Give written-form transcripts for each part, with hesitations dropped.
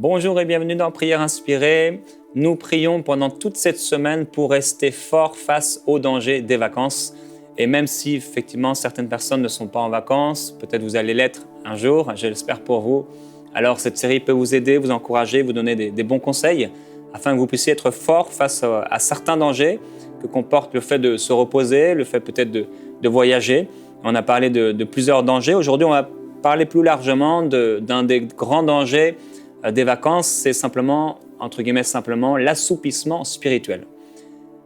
Bonjour et bienvenue dans Prière Inspirée. Nous prions pendant toute cette semaine pour rester fort face aux dangers des vacances. Et même si effectivement certaines personnes ne sont pas en vacances, peut-être vous allez l'être un jour, je l'espère pour vous. Alors cette série peut vous aider, vous encourager, vous donner des bons conseils afin que vous puissiez être fort face à certains dangers que comporte le fait de se reposer, le fait peut-être de voyager. On a parlé de plusieurs dangers. Aujourd'hui, on va parler plus largement d'un des grands dangers des vacances, c'est simplement, entre guillemets, simplement l'assoupissement spirituel.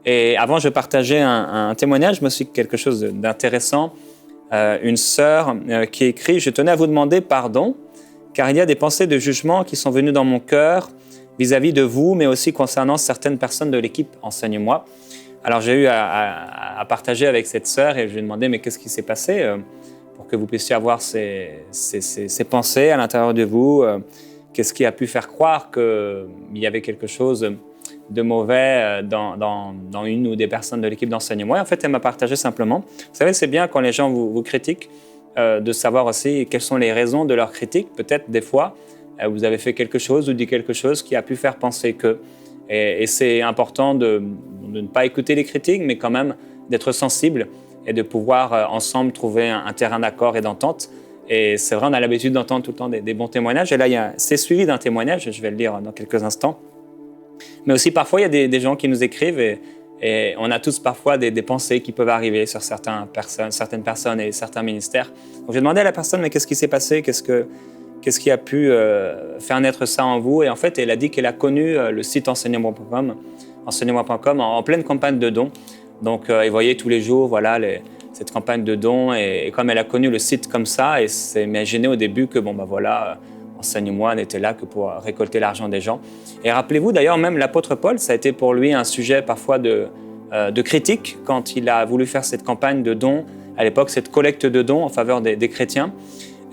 Et avant, je partageais un témoignage, mais aussi quelque chose d'intéressant. Une sœur qui écrit « Je tenais à vous demander pardon, car il y a des pensées de jugement qui sont venues dans mon cœur vis-à-vis de vous, mais aussi concernant certaines personnes de l'équipe Enseigne-moi ». Alors, j'ai eu à partager avec cette sœur et je lui ai demandé « Mais qu'est-ce qui s'est passé pour que vous puissiez avoir ces pensées à l'intérieur de vous ?» Qu'est-ce qui a pu faire croire qu'il y avait quelque chose de mauvais dans une ou des personnes de l'équipe d'Enseigne-moi? En fait, elle m'a partagé simplement. Vous savez, c'est bien quand les gens vous critiquent, de savoir aussi quelles sont les raisons de leur critique. Peut-être des fois, vous avez fait quelque chose ou dit quelque chose qui a pu faire penser que. Et c'est important de ne pas écouter les critiques, mais quand même d'être sensible et de pouvoir ensemble trouver un terrain d'accord et d'entente. Et c'est vrai, on a l'habitude d'entendre tout le temps des bons témoignages. Et là, c'est suivi d'un témoignage, je vais le lire dans quelques instants. Mais aussi, parfois, il y a des gens qui nous écrivent et on a tous parfois des pensées qui peuvent arriver sur certaines personnes et certains ministères. Donc, j'ai demandé à la personne, mais qu'est-ce qui s'est passé? Qu'est-ce qui a pu faire naître ça en vous? Et en fait, elle a dit qu'elle a connu le site enseigne-moi.com en pleine campagne de dons. Donc, elle voyait tous les jours, voilà, cette campagne de dons, et comme elle a connu le site comme ça, et s'est imaginé au début que, Enseigne-moi n'était là que pour récolter l'argent des gens. Et rappelez-vous d'ailleurs, même l'apôtre Paul, ça a été pour lui un sujet parfois de critique quand il a voulu faire cette campagne de dons, à l'époque, cette collecte de dons en faveur des chrétiens.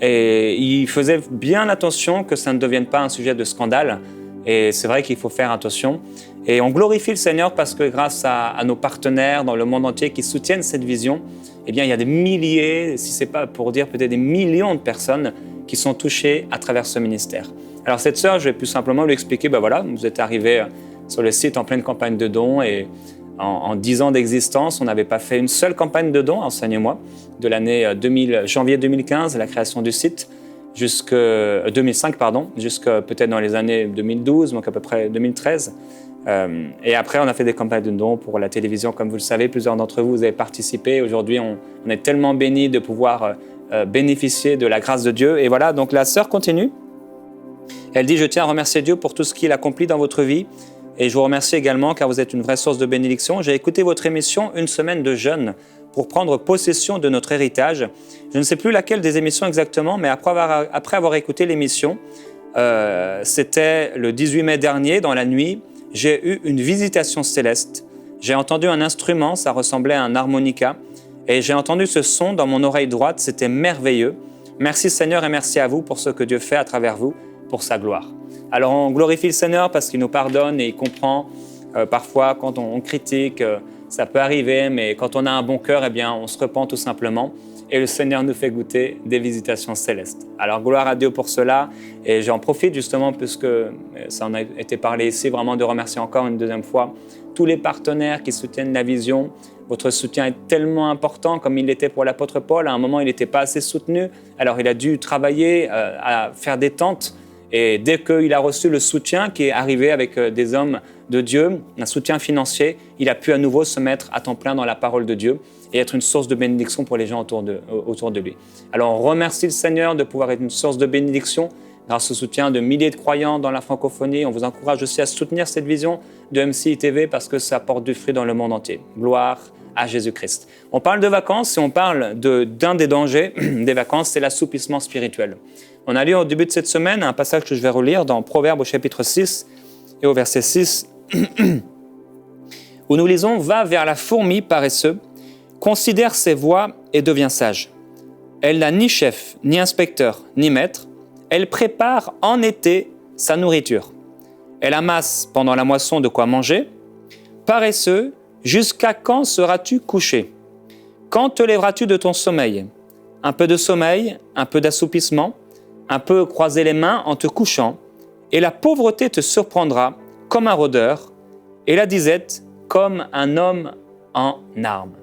Et il faisait bien attention que ça ne devienne pas un sujet de scandale. Et c'est vrai qu'il faut faire attention. Et on glorifie le Seigneur parce que grâce à nos partenaires dans le monde entier qui soutiennent cette vision, eh bien, il y a des milliers, si ce n'est pas pour dire peut-être des millions de personnes qui sont touchées à travers ce ministère. Alors cette sœur, je vais plus simplement lui expliquer, vous êtes arrivé sur le site en pleine campagne de dons et en 10 ans d'existence, on n'avait pas fait une seule campagne de dons, Enseigne-moi, de l'année janvier 2015, la création du site, jusqu'à 2005, jusqu'à peut-être dans les années 2012, donc à peu près 2013. Et après, on a fait des campagnes de dons pour la télévision, comme vous le savez. Plusieurs d'entre vous avez participé. Aujourd'hui, on est tellement bénis de pouvoir bénéficier de la grâce de Dieu. Et voilà, donc la sœur continue. Elle dit « Je tiens à remercier Dieu pour tout ce qu'il accomplit dans votre vie. Et je vous remercie également car vous êtes une vraie source de bénédiction. J'ai écouté votre émission Une semaine de jeûne pour prendre possession de notre héritage. Je ne sais plus laquelle des émissions exactement, mais après avoir écouté l'émission, c'était le 18 mai dernier, dans la nuit, j'ai eu une visitation céleste. J'ai entendu un instrument, ça ressemblait à un harmonica, et j'ai entendu ce son dans mon oreille droite, c'était merveilleux. Merci Seigneur et merci à vous pour ce que Dieu fait à travers vous, pour sa gloire. Alors on glorifie le Seigneur parce qu'il nous pardonne et il comprend. Parfois, quand on critique, ça peut arriver, mais quand on a un bon cœur, eh bien, on se repent tout simplement. Et le Seigneur nous fait goûter des visitations célestes. Alors, gloire à Dieu pour cela. Et j'en profite justement, puisque ça en a été parlé ici, vraiment de remercier encore une deuxième fois tous les partenaires qui soutiennent la vision. Votre soutien est tellement important, comme il l'était pour l'apôtre Paul. À un moment, il n'était pas assez soutenu. Alors, il a dû travailler à faire des tentes. Et dès qu'il a reçu le soutien qui est arrivé avec des hommes de Dieu, un soutien financier, il a pu à nouveau se mettre à temps plein dans la parole de Dieu et être une source de bénédiction pour les gens autour de lui. Alors on remercie le Seigneur de pouvoir être une source de bénédiction grâce au soutien de milliers de croyants dans la francophonie. On vous encourage aussi à soutenir cette vision de MCI TV parce que ça porte du fruit dans le monde entier. Gloire à Jésus-Christ. On parle de vacances et on parle d'un des dangers des vacances, c'est l'assoupissement spirituel. On a lu au début de cette semaine un passage que je vais relire dans Proverbes au chapitre 6 et au verset 6, où nous lisons « Va vers la fourmi paresseux, considère ses voies et deviens sage. Elle n'a ni chef, ni inspecteur, ni maître. Elle prépare en été sa nourriture. Elle amasse pendant la moisson de quoi manger. Paresseux, jusqu'à quand seras-tu couché? Quand te lèveras-tu de ton sommeil? Un peu de sommeil, un peu d'assoupissement, un peu croiser les mains en te couchant, et la pauvreté te surprendra comme un rôdeur, et la disette comme un homme en armes.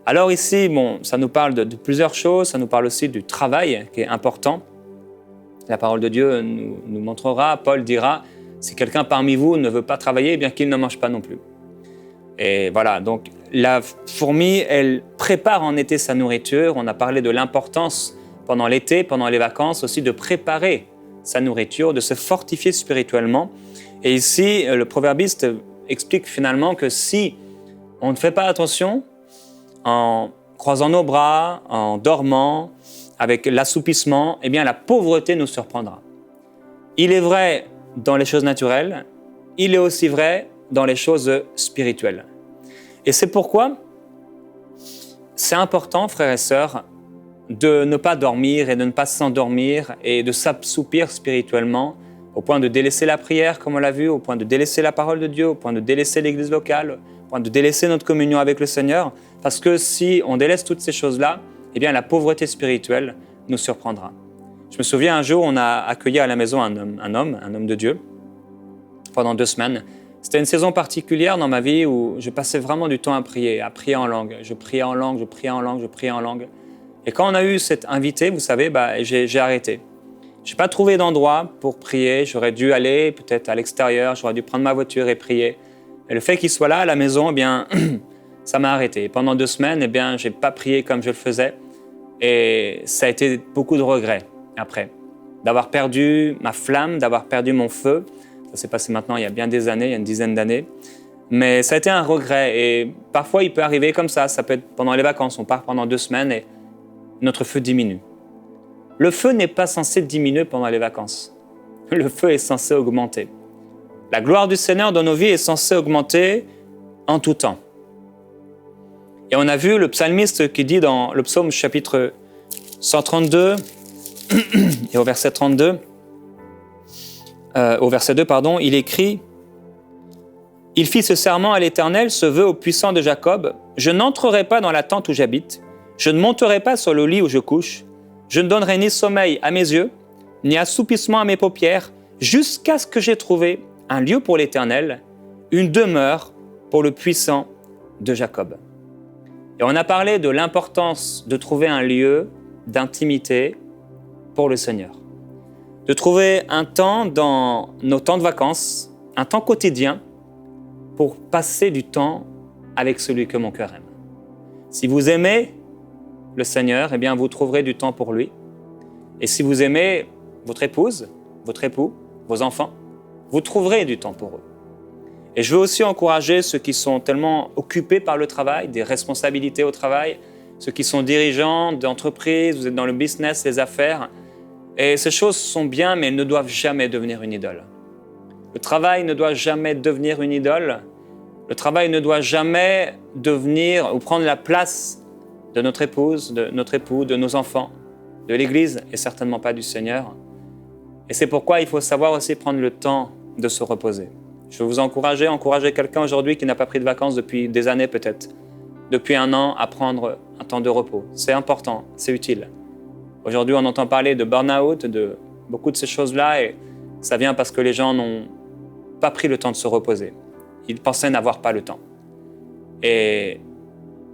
Alors ici, ça nous parle de plusieurs choses, ça nous parle aussi du travail qui est important. La parole de Dieu nous montrera, Paul dira, si quelqu'un parmi vous ne veut pas travailler, eh bien qu'il ne mange pas non plus. Et voilà, donc la fourmi, elle prépare en été sa nourriture. On a parlé de l'importance pendant l'été, pendant les vacances aussi, de préparer sa nourriture, de se fortifier spirituellement. Et ici, le proverbiste explique finalement que si on ne fait pas attention, en croisant nos bras, en dormant, avec l'assoupissement, eh bien la pauvreté nous surprendra. Il est vrai dans les choses naturelles, il est aussi vrai dans les choses spirituelles. Et c'est pourquoi c'est important, frères et sœurs, de ne pas dormir et de ne pas s'endormir et de s'assoupir spirituellement au point de délaisser la prière, comme on l'a vu, au point de délaisser la parole de Dieu, au point de délaisser l'église locale, au point de délaisser notre communion avec le Seigneur, parce que si on délaisse toutes ces choses-là, eh bien la pauvreté spirituelle nous surprendra. Je me souviens un jour, on a accueilli à la maison un homme de Dieu, pendant 2 semaines. C'était une saison particulière dans ma vie où je passais vraiment du temps à prier en langue. Je priais en langue. Et quand on a eu cet invité, vous savez, j'ai arrêté. Je n'ai pas trouvé d'endroit pour prier. J'aurais dû aller peut-être à l'extérieur, j'aurais dû prendre ma voiture et prier. Et le fait qu'il soit là à la maison, eh bien, ça m'a arrêté. Et pendant 2 semaines, eh bien, je n'ai pas prié comme je le faisais. Et ça a été beaucoup de regrets après, d'avoir perdu ma flamme, d'avoir perdu mon feu. Ça s'est passé maintenant il y a bien des années, il y a une dizaine d'années. Mais ça a été un regret. Et parfois, il peut arriver comme ça. Ça peut être pendant les vacances. On part pendant 2 semaines et notre feu diminue. Le feu n'est pas censé diminuer pendant les vacances. Le feu est censé augmenter. La gloire du Seigneur dans nos vies est censée augmenter en tout temps. Et on a vu le psalmiste qui dit dans le psaume chapitre 132 et au verset 32, au verset 2, il écrit « Il fit ce serment à l'Éternel, ce vœu au puissant de Jacob. Je n'entrerai pas dans la tente où j'habite, je ne monterai pas sur le lit où je couche, je ne donnerai ni sommeil à mes yeux, ni assoupissement à mes paupières, jusqu'à ce que j'ai trouvé un lieu pour l'Éternel, une demeure pour le puissant de Jacob. » Et on a parlé de l'importance de trouver un lieu d'intimité pour le Seigneur. De trouver un temps dans nos temps de vacances, un temps quotidien, pour passer du temps avec celui que mon cœur aime. Si vous aimez le Seigneur, eh bien vous trouverez du temps pour lui. Et si vous aimez votre épouse, votre époux, vos enfants, vous trouverez du temps pour eux. Et je veux aussi encourager ceux qui sont tellement occupés par le travail, des responsabilités au travail, ceux qui sont dirigeants d'entreprises, vous êtes dans le business, les affaires. Et ces choses sont bien, mais elles ne doivent jamais devenir une idole. Le travail ne doit jamais devenir une idole. Le travail ne doit jamais devenir ou prendre la place de notre épouse, de notre époux, de nos enfants, de l'Église et certainement pas du Seigneur. Et c'est pourquoi il faut savoir aussi prendre le temps de se reposer. Je veux vous encourager quelqu'un aujourd'hui qui n'a pas pris de vacances depuis des années peut-être, depuis 1 an, à prendre un temps de repos. C'est important, c'est utile. Aujourd'hui, on entend parler de burn-out, de beaucoup de ces choses-là, et ça vient parce que les gens n'ont pas pris le temps de se reposer. Ils pensaient n'avoir pas le temps. Et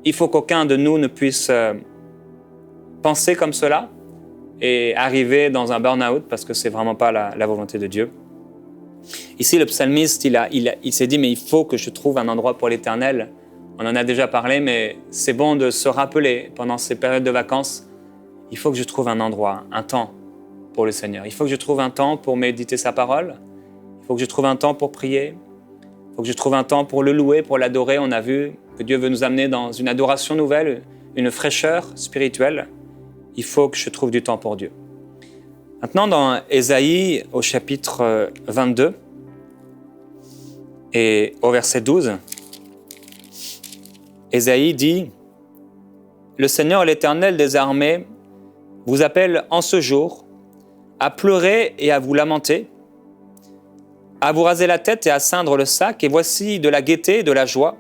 il faut qu'aucun de nous ne puisse penser comme cela et arriver dans un burn-out parce que c'est vraiment pas la volonté de Dieu. Ici, le psalmiste, il s'est dit, mais il faut que je trouve un endroit pour l'Éternel. On en a déjà parlé, mais c'est bon de se rappeler pendant ces périodes de vacances, il faut que je trouve un endroit, un temps pour le Seigneur. Il faut que je trouve un temps pour méditer sa parole. Il faut que je trouve un temps pour prier. Il faut que je trouve un temps pour le louer, pour l'adorer. On a vu que Dieu veut nous amener dans une adoration nouvelle, une fraîcheur spirituelle. Il faut que je trouve du temps pour Dieu. Maintenant, dans Ésaïe, au chapitre 22 et au verset 12, Ésaïe dit « Le Seigneur, l'Éternel des armées, vous appelle en ce jour à pleurer et à vous lamenter, à vous raser la tête et à ceindre le sac, et voici de la gaieté et de la joie.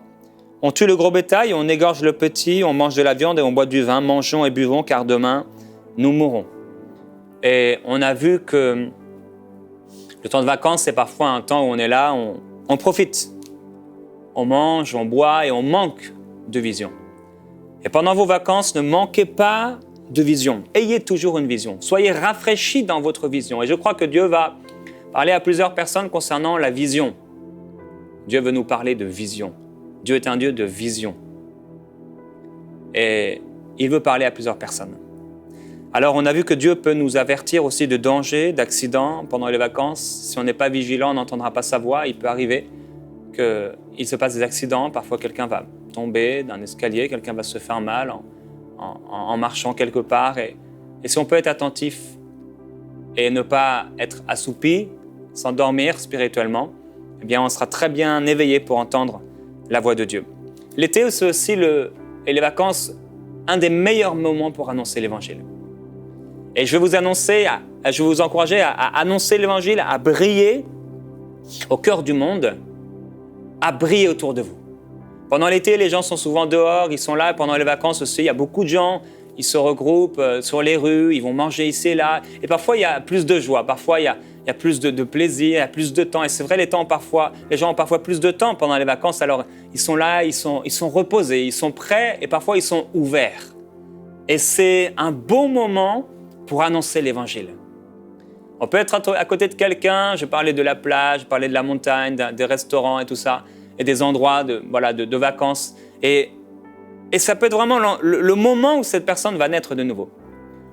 On tue le gros bétail, on égorge le petit, on mange de la viande et on boit du vin, mangeons et buvons, car demain, nous mourrons. » Et on a vu que Le temps de vacances, c'est parfois un temps où on est là, on profite. On mange, on boit et on manque de vision. Et pendant vos vacances, ne manquez pas de vision. Ayez toujours une vision. Soyez rafraîchis dans votre vision. Et je crois que Dieu va parler à plusieurs personnes concernant la vision. Dieu veut nous parler de vision. Dieu est un Dieu de vision. Et il veut parler à plusieurs personnes. Alors, on a vu que Dieu peut nous avertir aussi de dangers, d'accidents pendant les vacances. Si on n'est pas vigilant, on n'entendra pas sa voix. Il peut arriver qu'il se passe des accidents. Parfois, quelqu'un va tomber d'un escalier, quelqu'un va se faire mal en marchant quelque part. Et si on peut être attentif et ne pas être assoupi, s'endormir spirituellement, eh bien, on sera très bien éveillé pour entendre la voix de Dieu. L'été, c'est aussi et les vacances, un des meilleurs moments pour annoncer l'Évangile. Et je vais vous encourager à annoncer l'Évangile, à briller au cœur du monde, à briller autour de vous. Pendant l'été, les gens sont souvent dehors, ils sont là. Pendant les vacances aussi, il y a beaucoup de gens, ils se regroupent sur les rues, ils vont manger ici et là. Et parfois, il y a plus de joie, parfois, il y a plus de plaisir, il y a plus de temps. Et c'est vrai, les gens ont parfois plus de temps pendant les vacances. Alors, ils sont là, ils sont reposés, ils sont prêts et parfois, ils sont ouverts. Et c'est un bon moment pour annoncer l'Évangile. On peut être à côté de quelqu'un, je parlais de la plage, je parlais de la montagne, des restaurants et tout ça, et des endroits de vacances. Et ça peut être vraiment le moment où cette personne va naître de nouveau.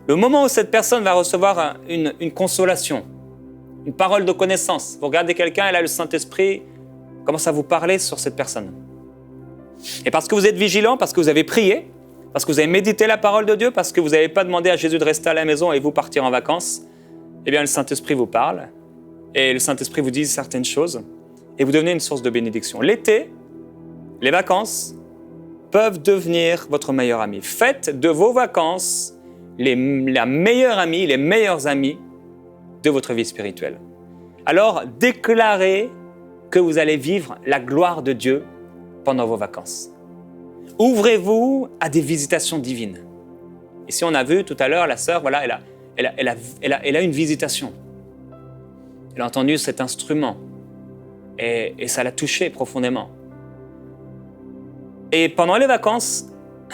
Le moment où cette personne va recevoir une consolation, une parole de connaissance. Vous regardez quelqu'un et là, le Saint-Esprit commence à vous parler sur cette personne. Et parce que vous êtes vigilant, parce que vous avez prié, parce que vous avez médité la parole de Dieu, parce que vous n'avez pas demandé à Jésus de rester à la maison et vous partir en vacances, eh bien, le Saint-Esprit vous parle et le Saint-Esprit vous dit certaines choses et vous devenez une source de bénédiction. L'été, les vacances peuvent devenir votre meilleur ami. Faites de vos vacances la meilleure amie, les meilleurs amis de votre vie spirituelle. Alors, déclarez que vous allez vivre la gloire de Dieu pendant vos vacances. Ouvrez-vous à des visitations divines. Ici, on a vu tout à l'heure, la sœur, voilà, elle a une visitation. Elle a entendu cet instrument et ça l'a touchée profondément. Et pendant les vacances,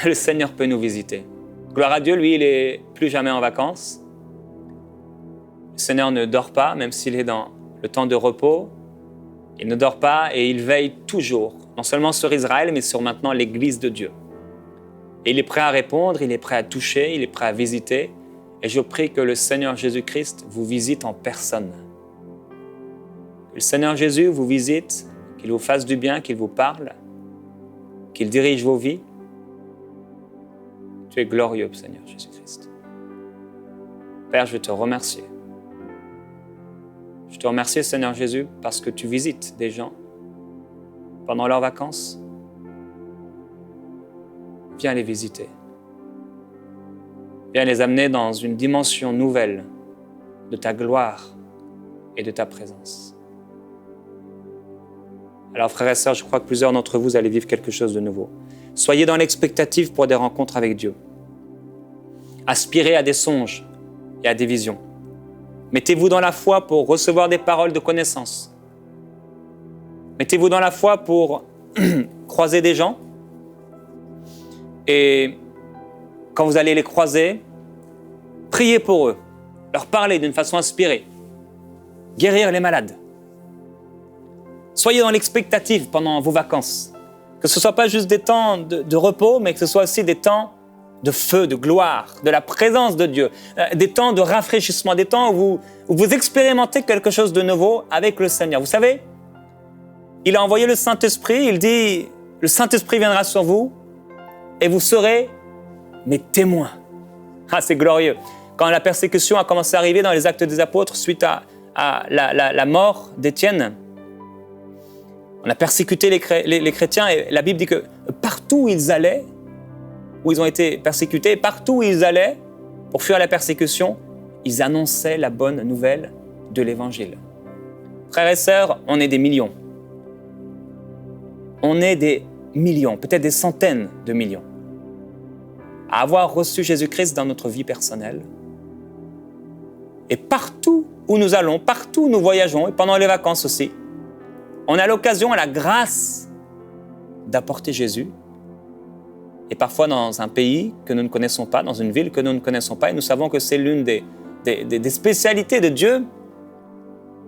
le Seigneur peut nous visiter. Gloire à Dieu, lui, il n'est plus jamais en vacances. Le Seigneur ne dort pas, même s'il est dans le temps de repos. Il ne dort pas et il veille toujours, non seulement sur Israël, mais sur maintenant l'Église de Dieu. Et il est prêt à répondre, il est prêt à toucher, il est prêt à visiter. Et je prie que le Seigneur Jésus-Christ vous visite en personne. Que le Seigneur Jésus vous visite, qu'il vous fasse du bien, qu'il vous parle, qu'il dirige vos vies. Tu es glorieux, Seigneur Jésus-Christ. Père, je te remercie. Je te remercie, Seigneur Jésus, parce que tu visites des gens pendant leurs vacances. Viens les visiter. Viens les amener dans une dimension nouvelle de ta gloire et de ta présence. Alors, frères et sœurs, je crois que plusieurs d'entre vous allez vivre quelque chose de nouveau. Soyez dans l'expectative pour des rencontres avec Dieu. Aspirez à des songes et à des visions. Mettez-vous dans la foi pour recevoir des paroles de connaissance. Mettez-vous dans la foi pour croiser des gens. Et quand vous allez les croiser, priez pour eux, leur parler d'une façon inspirée, guérir les malades. Soyez dans l'expectative pendant vos vacances. Que ce ne soit pas juste des temps de repos, mais que ce soit aussi des temps de feu, de gloire, de la présence de Dieu, des temps de rafraîchissement, des temps où vous expérimentez quelque chose de nouveau avec le Seigneur. Vous savez, il a envoyé le Saint-Esprit, il dit, le Saint-Esprit viendra sur vous et vous serez mes témoins. Ah, c'est glorieux. Quand la persécution a commencé à arriver dans les Actes des Apôtres suite à la mort d'Étienne, on a persécuté les chrétiens et la Bible dit que partout où ils allaient, où ils ont été persécutés, partout où ils allaient pour fuir la persécution, ils annonçaient la bonne nouvelle de l'Évangile. Frères et sœurs, on est des millions. On est des millions, peut-être des centaines de millions, à avoir reçu Jésus-Christ dans notre vie personnelle. Et partout où nous allons, partout où nous voyageons, et pendant les vacances aussi, on a l'occasion, la grâce d'apporter Jésus. Et parfois dans un pays que nous ne connaissons pas, dans une ville que nous ne connaissons pas, et nous savons que c'est l'une des spécialités de Dieu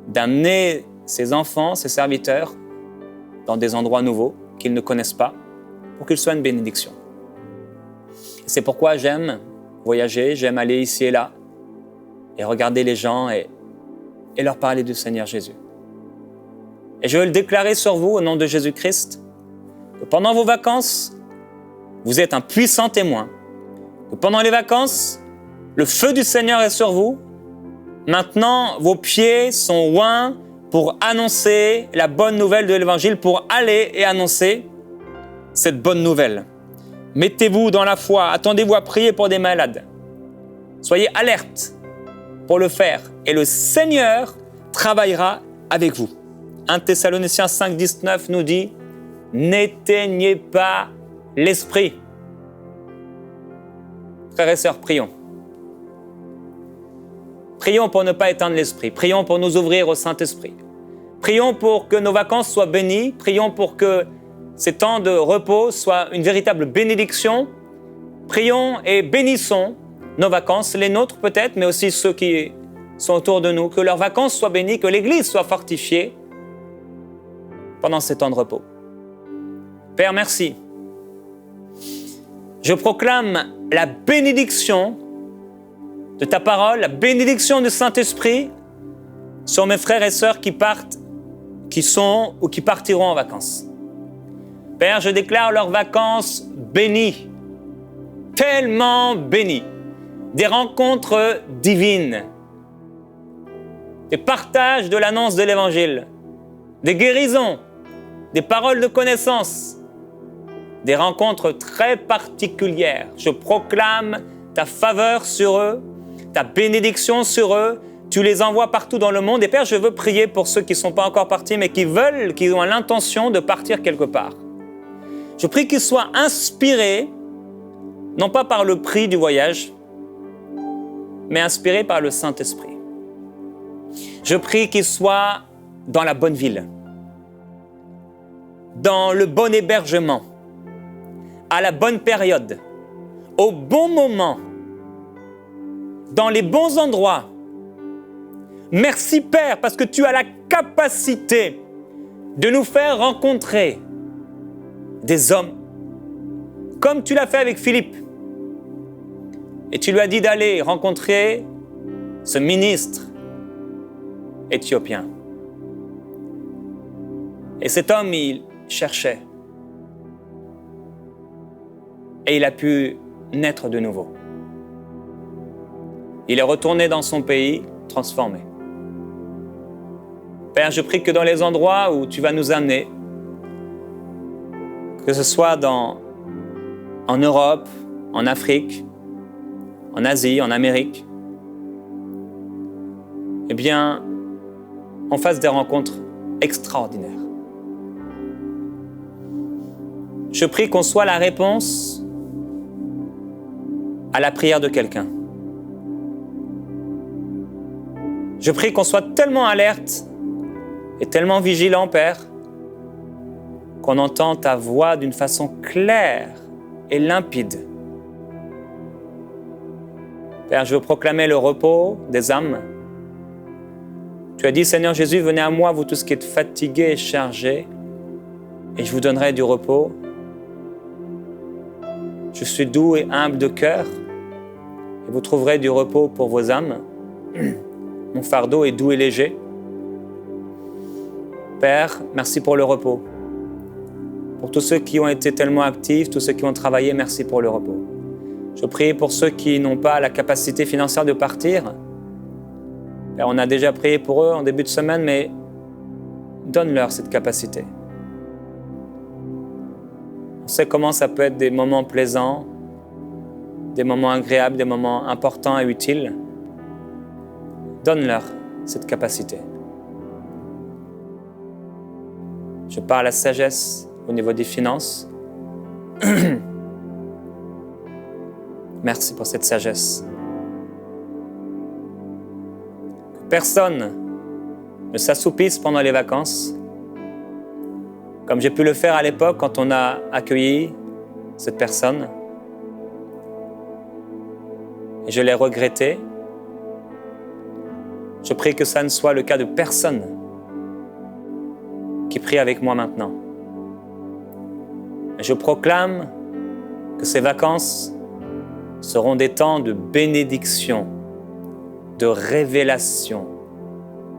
d'amener ses enfants, ses serviteurs, dans des endroits nouveaux qu'ils ne connaissent pas, pour qu'ils soient une bénédiction. C'est pourquoi j'aime voyager, j'aime aller ici et là, et regarder les gens et leur parler du Seigneur Jésus. Et je veux le déclarer sur vous, au nom de Jésus-Christ, que pendant vos vacances, vous êtes un puissant témoin, que pendant les vacances, le feu du Seigneur est sur vous. Maintenant, vos pieds sont oints pour annoncer la bonne nouvelle de l'Évangile, pour aller et annoncer cette bonne nouvelle. Mettez-vous dans la foi, attendez-vous à prier pour des malades. Soyez alertes pour le faire et le Seigneur travaillera avec vous. 1 Thessaloniciens 5, 19 nous dit « N'éteignez pas l'esprit ». Frères et sœurs, prions. Prions pour ne pas éteindre l'esprit. Prions pour nous ouvrir au Saint-Esprit. Prions pour que nos vacances soient bénies. Prions pour que ces temps de repos soient une véritable bénédiction. Prions et bénissons nos vacances, les nôtres peut-être, mais aussi ceux qui sont autour de nous. Que leurs vacances soient bénies, que l'Église soit fortifiée pendant ces temps de repos. Père, merci. Je proclame la bénédiction de ta parole, la bénédiction du Saint-Esprit sur mes frères et sœurs qui partent, qui sont ou qui partiront en vacances. Père, je déclare leurs vacances bénies, tellement bénies, des rencontres divines, des partages de l'annonce de l'Évangile, des guérisons, des paroles de connaissance, des rencontres très particulières. Je proclame ta faveur sur eux, ta bénédiction sur eux. Tu les envoies partout dans le monde. Et Père, je veux prier pour ceux qui ne sont pas encore partis, mais qui veulent, qui ont l'intention de partir quelque part. Je prie qu'ils soient inspirés, non pas par le prix du voyage, mais inspirés par le Saint-Esprit. Je prie qu'ils soient dans la bonne ville, dans le bon hébergement, à la bonne période, au bon moment, dans les bons endroits. Merci Père, parce que tu as la capacité de nous faire rencontrer des hommes, comme tu l'as fait avec Philippe. Et tu lui as dit d'aller rencontrer ce ministre éthiopien. Et cet homme, il cherchait. Et il a pu naître de nouveau. Il est retourné dans son pays, transformé. Père, je prie que dans les endroits où tu vas nous amener, que ce soit en Europe, en Afrique, en Asie, en Amérique, eh bien, on fasse des rencontres extraordinaires. Je prie qu'on soit la réponse à la prière de quelqu'un. Je prie qu'on soit tellement alerte et tellement vigilant, Père, qu'on entend ta voix d'une façon claire et limpide. Père, je veux proclamer le repos des âmes. Tu as dit, Seigneur Jésus, venez à moi, vous tous qui êtes fatigués et chargés, et je vous donnerai du repos. Je suis doux et humble de cœur, et vous trouverez du repos pour vos âmes. Mon fardeau est doux et léger. Père, merci pour le repos. Pour tous ceux qui ont été tellement actifs, tous ceux qui ont travaillé, merci pour le repos. Je prie pour ceux qui n'ont pas la capacité financière de partir. Père, on a déjà prié pour eux en début de semaine, mais donne-leur cette capacité. On sait comment ça peut être des moments plaisants, des moments agréables, des moments importants et utiles. Donne-leur cette capacité. Je parle à la sagesse au niveau des finances. Merci pour cette sagesse. Que personne ne s'assoupisse pendant les vacances, comme j'ai pu le faire à l'époque quand on a accueilli cette personne. Et je l'ai regretté. Je prie que ça ne soit le cas de personne qui prie avec moi maintenant. Et je proclame que ces vacances seront des temps de bénédiction, de révélation,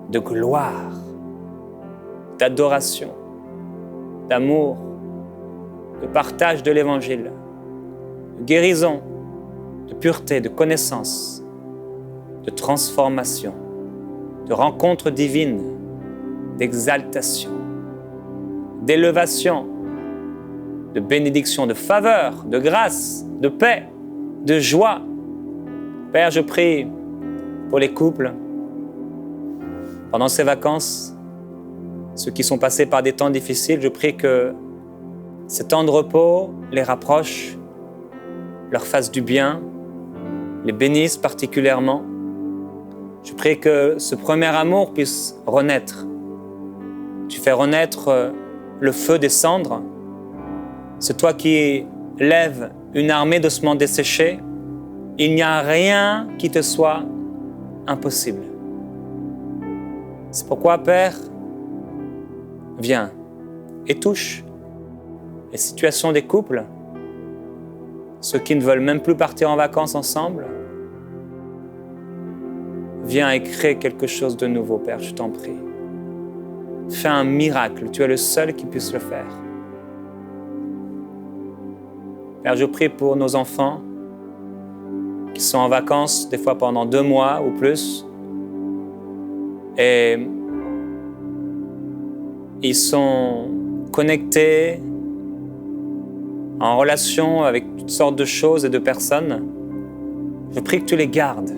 de gloire, d'adoration, d'amour, de partage de l'Évangile, de guérison, de pureté, de connaissance, de transformation, de rencontre divine, d'exaltation, d'élévation, de bénédiction, de faveur, de grâce, de paix, de joie. Père, je prie pour les couples, pendant ces vacances, ceux qui sont passés par des temps difficiles, je prie que ces temps de repos les rapprochent, leur fassent du bien, les bénissent particulièrement. Je prie que ce premier amour puisse renaître. Tu fais renaître le feu des cendres. C'est toi qui lèves une armée d'ossements desséchés. Il n'y a rien qui te soit impossible. C'est pourquoi, Père, viens et touche les situations des couples, ceux qui ne veulent même plus partir en vacances ensemble. Viens et crée quelque chose de nouveau, Père, je t'en prie. Fais un miracle, tu es le seul qui puisse le faire. Père, je prie pour nos enfants qui sont en vacances, des fois pendant 2 mois ou plus, et ils sont connectés, en relation avec toutes sortes de choses et de personnes. Je prie que tu les gardes.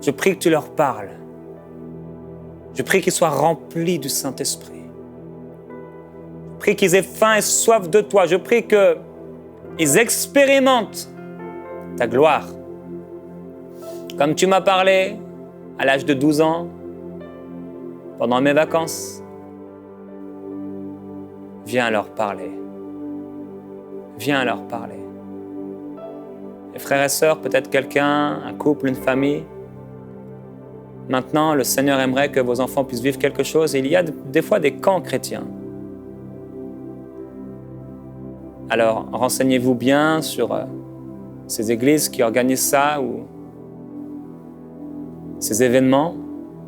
Je prie que tu leur parles. Je prie qu'ils soient remplis du Saint-Esprit. Je prie qu'ils aient faim et soif de toi. Je prie qu'ils expérimentent ta gloire. Comme tu m'as parlé à l'âge de 12 ans, pendant mes vacances, viens leur parler. Viens leur parler. Les frères et sœurs, peut-être quelqu'un, un couple, une famille. Maintenant, le Seigneur aimerait que vos enfants puissent vivre quelque chose. Il y a des fois des camps chrétiens. Alors, renseignez-vous bien sur ces églises qui organisent ça ou ces événements.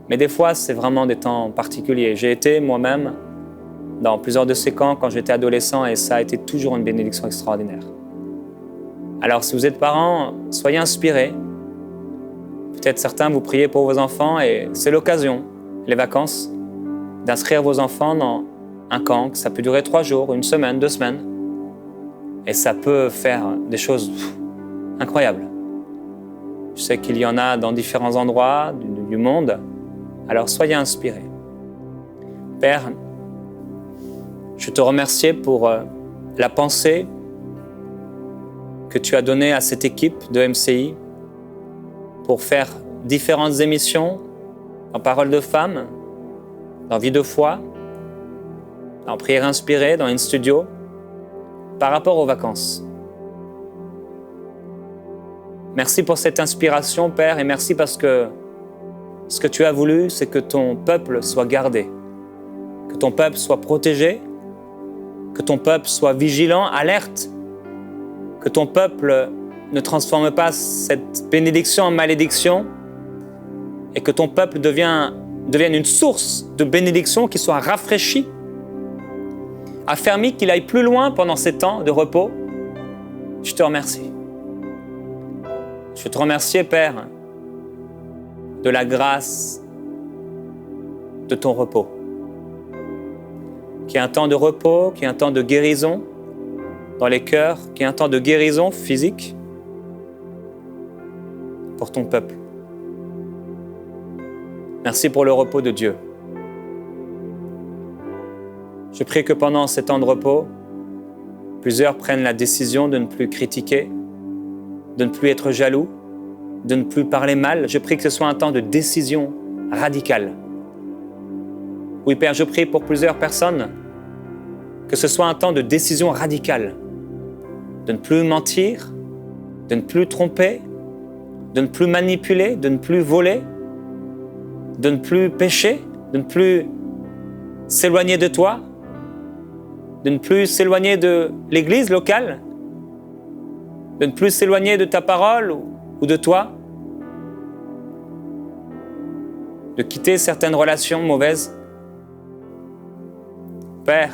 Mais des fois, c'est vraiment des temps particuliers. J'ai été moi-même dans plusieurs de ces camps quand j'étais adolescent et ça a été toujours une bénédiction extraordinaire. Alors, si vous êtes parents, soyez inspirés. Peut-être certains, vous priez pour vos enfants et c'est l'occasion, les vacances, d'inscrire vos enfants dans un camp. Ça peut durer 3 jours, 1 semaine, 2 semaines. Et ça peut faire des choses incroyables. Je sais qu'il y en a dans différents endroits du monde. Alors, soyez inspirés. Père, je te remercie pour la pensée que tu as donnée à cette équipe de MCI pour faire différentes émissions en Parole de Femmes, dans Vie de foi, en Prière inspirée, dans InStudio, par rapport aux vacances. Merci pour cette inspiration, Père, et merci parce que ce que tu as voulu, c'est que ton peuple soit gardé, que ton peuple soit protégé, que ton peuple soit vigilant, alerte, que ton peuple ne transforme pas cette bénédiction en malédiction et que ton peuple devienne une source de bénédiction qui soit rafraîchie, affermi, qu'il aille plus loin pendant ces temps de repos. Je te remercie. Je te remercie, Père, de la grâce de ton repos, qui est un temps de repos, qui est un temps de guérison dans les cœurs, qui est un temps de guérison physique pour ton peuple. Merci pour le repos de Dieu. Je prie que pendant ces temps de repos, plusieurs prennent la décision de ne plus critiquer, de ne plus être jaloux, de ne plus parler mal. Je prie que ce soit un temps de décision radicale. Oui, Père, je prie pour plusieurs personnes que ce soit un temps de décision radicale, de ne plus mentir, de ne plus tromper, de ne plus manipuler, de ne plus voler, de ne plus pécher, de ne plus s'éloigner de toi, de ne plus s'éloigner de l'église locale, de ne plus s'éloigner de ta parole ou de toi, de quitter certaines relations mauvaises. Père,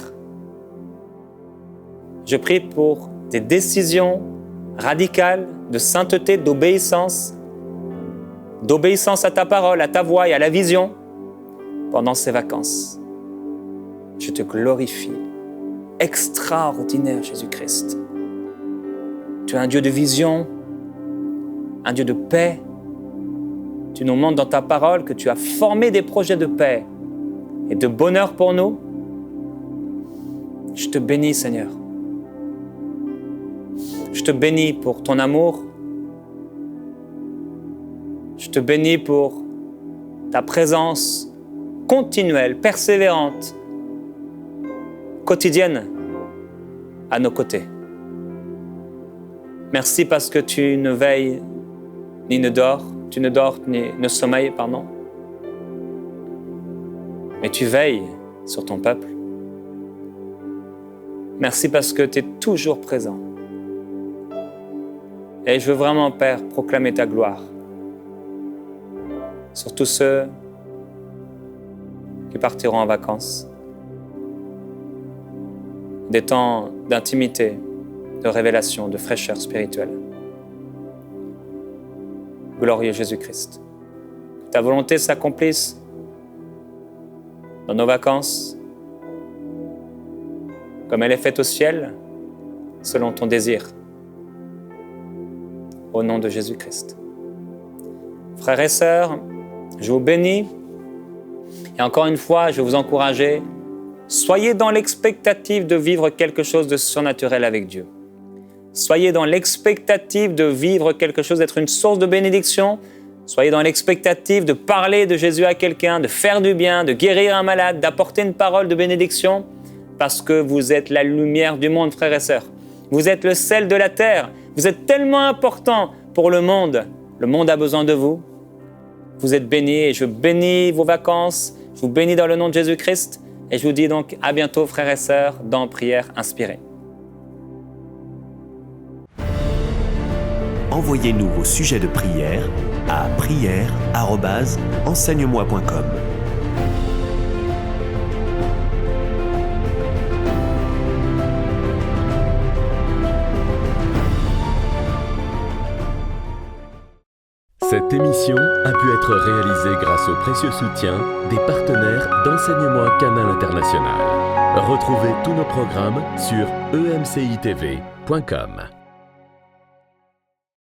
je prie pour des décisions radicales de sainteté, d'obéissance à ta parole, à ta voix et à la vision pendant ces vacances. Je te glorifie. Extraordinaire Jésus-Christ. Tu es un Dieu de vision, un Dieu de paix. Tu nous montres dans ta parole que tu as formé des projets de paix et de bonheur pour nous. Je te bénis, Seigneur. Je te bénis pour ton amour. Je te bénis pour ta présence continuelle, persévérante, quotidienne à nos côtés. Merci parce que tu ne veilles ni ne dors, tu ne dors ni ne sommeilles, mais tu veilles sur ton peuple. Merci parce que tu es toujours présent. Et je veux vraiment, Père, proclamer ta gloire sur tous ceux qui partiront en vacances. Des temps d'intimité, de révélation, de fraîcheur spirituelle. Glorieux Jésus-Christ. Que ta volonté s'accomplisse dans nos vacances, comme elle est faite au ciel, selon ton désir. Au nom de Jésus-Christ. Frères et sœurs, je vous bénis. Et encore une fois, je vais vous encourager. Soyez dans l'expectative de vivre quelque chose de surnaturel avec Dieu. Soyez dans l'expectative de vivre quelque chose, d'être une source de bénédiction. Soyez dans l'expectative de parler de Jésus à quelqu'un, de faire du bien, de guérir un malade, d'apporter une parole de bénédiction, parce que vous êtes la lumière du monde, frères et sœurs. Vous êtes le sel de la terre. Vous êtes tellement important pour le monde. Le monde a besoin de vous. Vous êtes bénis et je bénis vos vacances. Je vous bénis dans le nom de Jésus-Christ. Et je vous dis donc à bientôt, frères et sœurs, dans Prière Inspirée. Envoyez-nous vos sujets de prière à prière@enseigne-moi.com. Cette émission a pu être réalisée grâce au précieux soutien des partenaires d'Enseigne-moi Canal International. Retrouvez tous nos programmes sur emcitv.com.